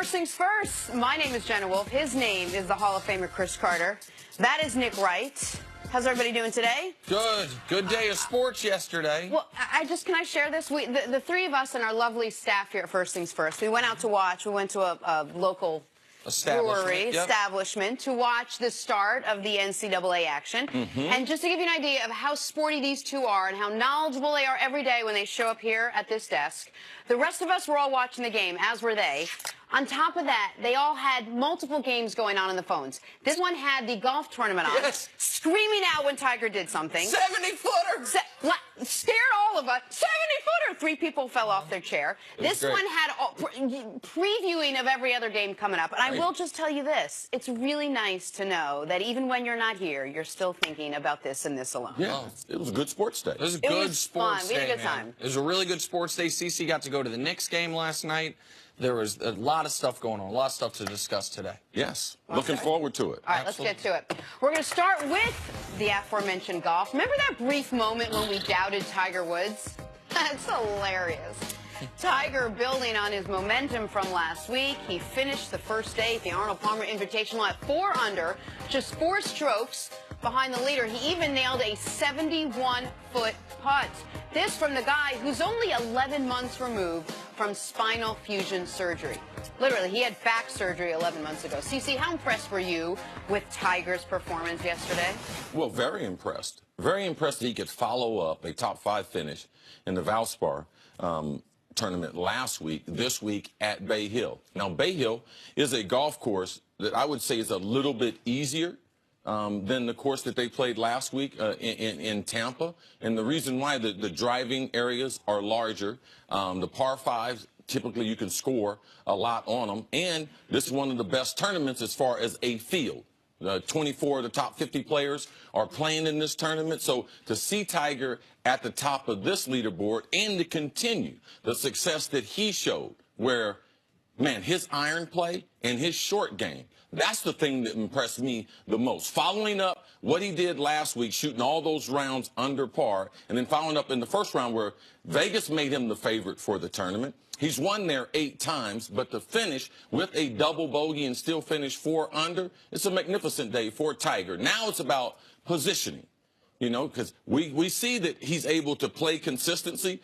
first things first. My name is Jenna Wolf. His name is the Hall of Famer Chris Carter. That is Nick Wright. How's everybody doing today? Good. Good day of sports yesterday. Well, can I share this? The three of us and our lovely staff here at First Things First, we went out to watch. We went to a local brewery establishment to watch the start of the NCAA action. And just to give you an idea of how sporty these two are and how knowledgeable they are every day when they show up here at this desk, the rest of us were all watching the game, as were they. On top of that, they all had multiple games going on the phones. This one had the golf tournament on, screaming out when Tiger did something. 70-footer! Scared all of us. 70-footer! 3 people fell off their chair. This one had previewing of every other game coming up. And I will just tell you this. It's really nice to know that even when you're not here, you're still thinking about this and this alone. Yeah, it was a good sports day. It was a good sports day, We had a good time. It was a really good sports day. CC got to go to the Knicks game last night. There was a lot of stuff going on, a lot of stuff to discuss today. Yes, looking forward to it. All right, let's get to it. We're going to start with the aforementioned golf. Remember that brief moment when we doubted Tiger Woods? That's hilarious. Tiger building on his momentum from last week. He finished the first day at the Arnold Palmer Invitational at 4 under, just 4 strokes behind the leader. He even nailed a 71-foot putt. This from the guy who's only 11 months removed from spinal fusion surgery. Literally, he had back surgery 11 months ago. CC, how impressed were you with Tiger's performance yesterday? Well, very impressed. Very impressed that he could follow up a top 5 finish in the Valspar tournament last week, this week at Bay Hill. Now, Bay Hill is a golf course that I would say is a little bit easier than the course that they played last week in Tampa. And the reason why, the driving areas are larger. The par 5s, typically you can score a lot on them. And this is one of the best tournaments as far as a field. 24 of the top 50 players are playing in this tournament. So to see Tiger at the top of this leaderboard and to continue the success that he showed, where, man, his iron play and his short game, that's the thing that impressed me the most. Following up what he did last week, shooting all those rounds under par, and then following up in the first round where Vegas made him the favorite for the tournament. He's won there 8 times, but to finish with a double bogey and still finish 4 under, it's a magnificent day for Tiger. Now it's about positioning, you know, because we see that he's able to play consistently,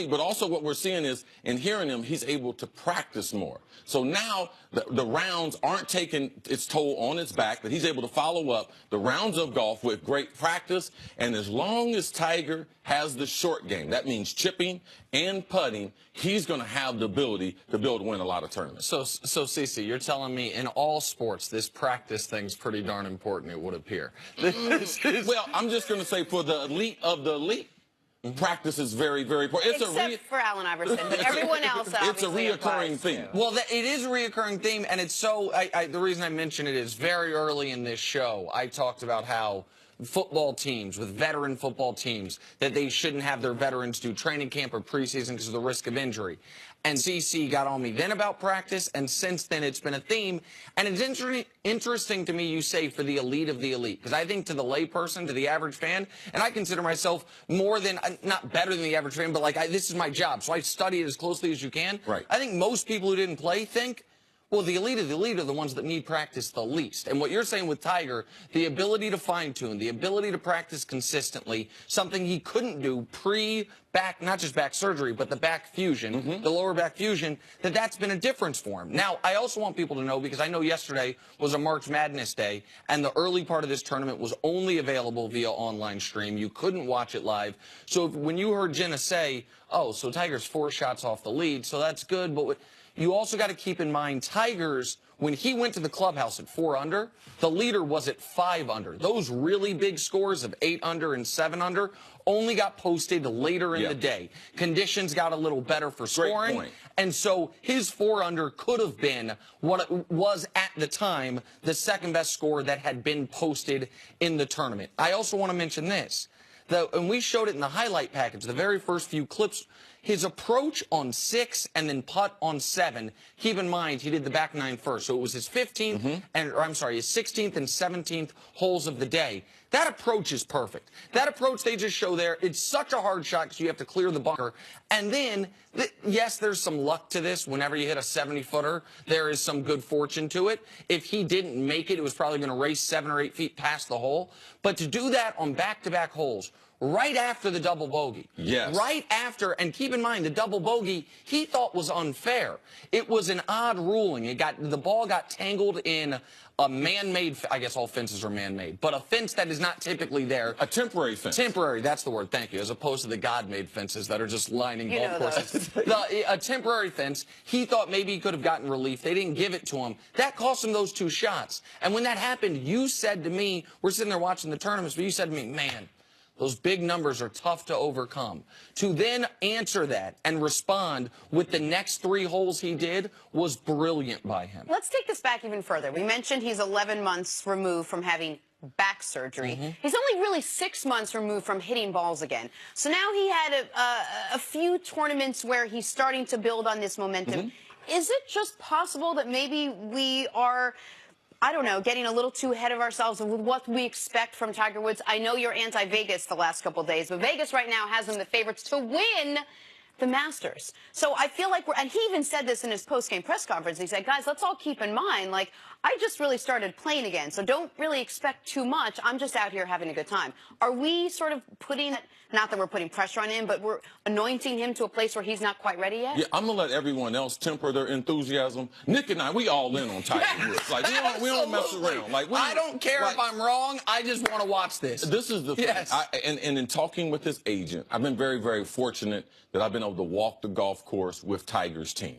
but also what we're seeing is, and hearing him, he's able to practice more. So now the rounds aren't taking its toll on his back, that he's able to follow up the rounds of golf with great practice. And as long as Tiger has the short game, that means chipping and putting, he's going to have the ability to win a lot of tournaments. So Cece, you're telling me in all sports, this practice thing's pretty darn important, it would appear. Well, I'm just going to say for the elite of the elite, practice is very, very important. Except for Allen Iverson, but everyone else it's a reoccurring theme. Well, it is a reoccurring theme, and it's so, the reason I mention it is very early in this show, I talked about how football teams, with veteran football teams, that they shouldn't have their veterans do training camp or preseason because of the risk of injury. And CC got on me then about practice, and since then it's been a theme. And it's interesting to me you say for the elite of the elite, because I think to the layperson, to the average fan, and I consider myself more than, not better than the average fan, but like this is my job, so I study it as closely as you can. Right. I think most people who didn't play think, well, the elite are the ones that need practice the least. And what you're saying with Tiger, the ability to fine-tune, the ability to practice consistently, something he couldn't do pre-back, not just back surgery, but the back fusion, the lower back fusion, that's been a difference for him. Now, I also want people to know, because I know yesterday was a March Madness day, and the early part of this tournament was only available via online stream. You couldn't watch it live. So when you heard Jenna say, oh, so Tiger's 4 shots off the lead, so that's good, but you also got to keep in mind, Tiger's, when he went to the clubhouse at 4 under, the leader was at 5 under. Those really big scores of 8 under and 7 under only got posted later in the day. Conditions got a little better for scoring. Great point. And so his 4 under could have been what it was at the time, the second best score that had been posted in the tournament. I also want to mention this. And we showed it in the highlight package, the very first few clips. his approach on 6 and then putt on 7, keep in mind he did the back 9 first, so it was his 15th his 16th and 17th holes of the day. That approach is perfect. That approach they just show there, it's such a hard shot because you have to clear the bunker. And then, yes, there's some luck to this. Whenever you hit a 70-footer, there is some good fortune to it. If he didn't make it, it was probably going to race 7 or 8 feet past the hole. But to do that on back-to-back holes, right after the double bogey. Yes. Right after, and keep in mind, the double bogey he thought was unfair. It was an odd ruling. The ball got tangled in a man-made, I guess all fences are man-made, but a fence that is not typically there. A temporary fence. Temporary, that's the word, thank you, as opposed to the God-made fences that are just lining golf courses. Those. A temporary fence, he thought maybe he could have gotten relief. They didn't give it to him. That cost him those 2 shots. And when that happened, you said to me, we're sitting there watching the tournaments, but you said to me, man, those big numbers are tough to overcome. To then answer that and respond with the next 3 holes he did was brilliant by him. Let's take this back even further. We mentioned he's 11 months removed from having back surgery. He's only really 6 months removed from hitting balls again. So now he had a few tournaments where he's starting to build on this momentum. Is it just possible that maybe we are, I don't know, getting a little too ahead of ourselves with what we expect from Tiger Woods? I know you're anti-Vegas the last couple of days, but Vegas right now has him the favorites to win the Masters. So I feel like and he even said this in his post-game press conference. He said, guys, let's all keep in mind, like, I just really started playing again, so don't really expect too much. I'm just out here having a good time. Are we sort of putting, not that we're putting pressure on him, but we're anointing him to a place where he's not quite ready yet? Yeah, I'm going to let everyone else temper their enthusiasm. Nick and I, we all in on Tiger Woods. Like, we don't mess around. Like, I don't care if I'm wrong. I just want to watch this. This is the thing. Yes. And in talking with his agent, I've been very, very fortunate that I've been able to walk the golf course with Tiger's team.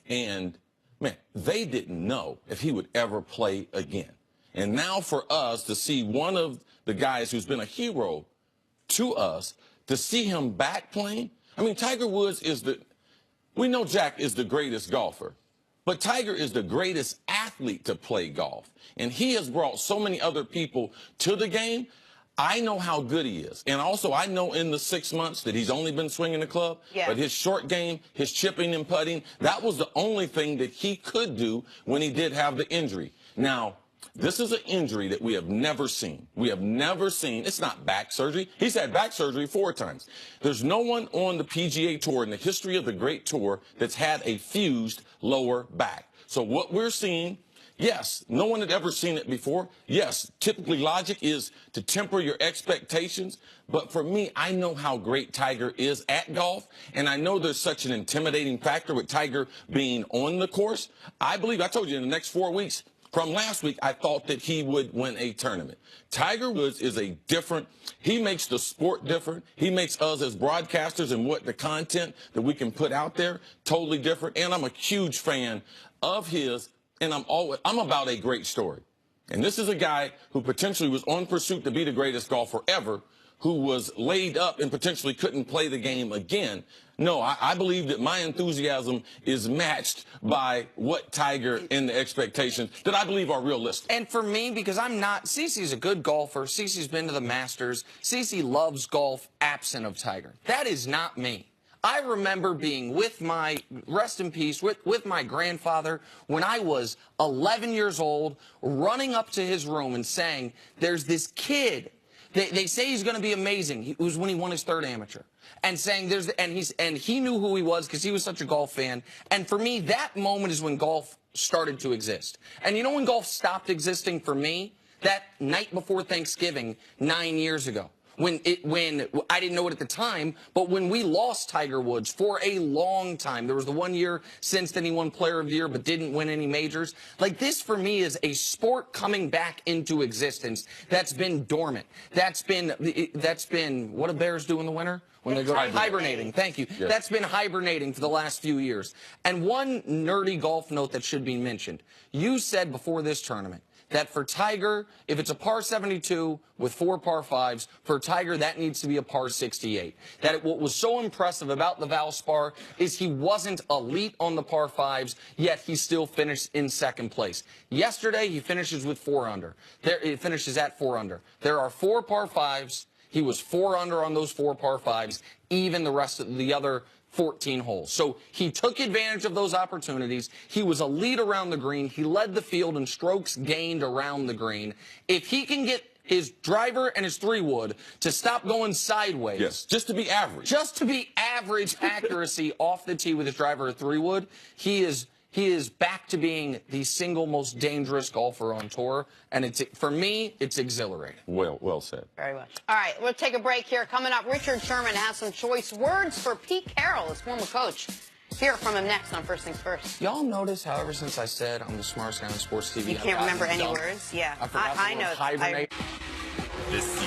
And, man, they didn't know if he would ever play again. And now for us to see one of the guys who's been a hero to us, to see him back playing. I mean, Tiger Woods we know Jack is the greatest golfer, but Tiger is the greatest athlete to play golf. And he has brought so many other people to the game. I know how good he is. And also, I know in the 6 months that he's only been swinging the club, but his short game, his chipping and putting, that was the only thing that he could do when he did have the injury. Now, this is an injury that we have never seen. We have never seen. It's not back surgery. He's had back surgery 4 times. There's no one on the PGA Tour in the history of the great tour that's had a fused lower back. So what we're seeing, yes, no one had ever seen it before. Yes, typically logic is to temper your expectations. But for me, I know how great Tiger is at golf, and I know there's such an intimidating factor with Tiger being on the course. I believe, I told you, in the next 4 weeks, from last week, I thought that he would win a tournament. Tiger Woods is he makes the sport different. He makes us as broadcasters and what the content that we can put out there totally different. And I'm a huge fan of his, and I'm about a great story. And this is a guy who potentially was on pursuit to be the greatest golfer ever, who was laid up and potentially couldn't play the game again. No, I believe that my enthusiasm is matched by what Tiger and the expectations that I believe are realistic. And for me, because CeCe's a good golfer. CeCe's been to the Masters. CeCe loves golf absent of Tiger. That is not me. I remember being with rest in peace, with my grandfather when I was 11 years old, running up to his room and saying, there's this kid. They say he's going to be amazing. It was when he won his 3rd amateur. And saying and he knew who he was because he was such a golf fan. And for me, that moment is when golf started to exist. And you know when golf stopped existing for me? That night before Thanksgiving 9 years ago. When I didn't know it at the time, but when we lost Tiger Woods for a long time, there was the 1 year since then he won Player of the Year but didn't win any majors. Like, this for me is a sport coming back into existence that's been dormant. That's been what do bears do in the winter? When they go hibernating. Thank you. Yes. That's been hibernating for the last few years. And one nerdy golf note that should be mentioned. You said before this tournament that for Tiger, if it's a par 72 with 4 par 5s, for Tiger, that needs to be a par 68. What was so impressive about the Valspar is he wasn't elite on the par 5s, yet he still finished in 2nd place. Yesterday, he finishes with 4 under. He finishes at 4 under. There are 4 par 5s. He was 4 under on those 4 par 5s. Even the rest of the other 14 holes. So he took advantage of those opportunities. He was a lead around the green. He led the field in strokes gained around the green. If he can get his driver and his 3-wood to stop going sideways. Yes, just to be average. Just to be average accuracy off the tee with his driver or 3-wood, he is back to being the single most dangerous golfer on tour, and for me, it's exhilarating. Well said. Very much. All right, we'll take a break here. Coming up, Richard Sherman has some choice words for Pete Carroll, his former coach. Hear from him next on First Things First. Y'all notice how ever since I said I'm the smartest guy on sports TV, You can't remember any words? Yeah, I forgot I know. hibernate. This